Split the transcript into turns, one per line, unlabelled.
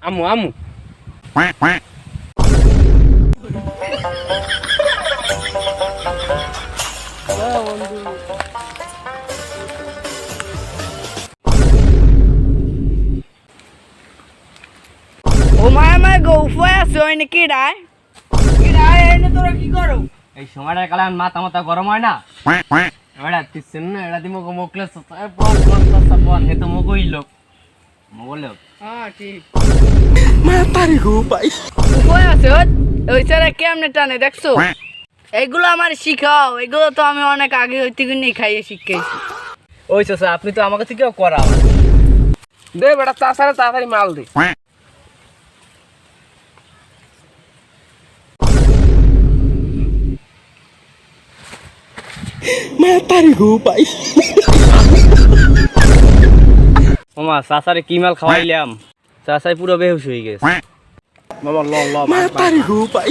আমু আমু
ও মায়া মায়া গৌফয় আছে ওই নাকি রায় এনে তোরা কি করো?
এই সময়টার কালে মাথা মাথা গরম হয় না এবারে তিসেন না এরা দিমো মোকলে বল হে তো মগই লোক মগলে
হ্যাঁ ঠিক মাতারি গো ভাই উপায় আছে ওই সারা কেমনে টানে দেখছো? এগুলো আমার শিখাও, এগুলো তো আমি অনেক আগে হইতে নিয়ে খাইয়ে শিখেছি।
ওই চাচা আপনি তো আমাকে থেকেও করা দে বেটা চাচারে তাড়াতাড়ি মাল দে
মাতারি গো ভাই
ওমা চাচারে কি মাল খাওয়াইলাম চাচাই পুরো বেহুশ হয়ে গেছে বাবা ল ল
মাতারি গো ভাই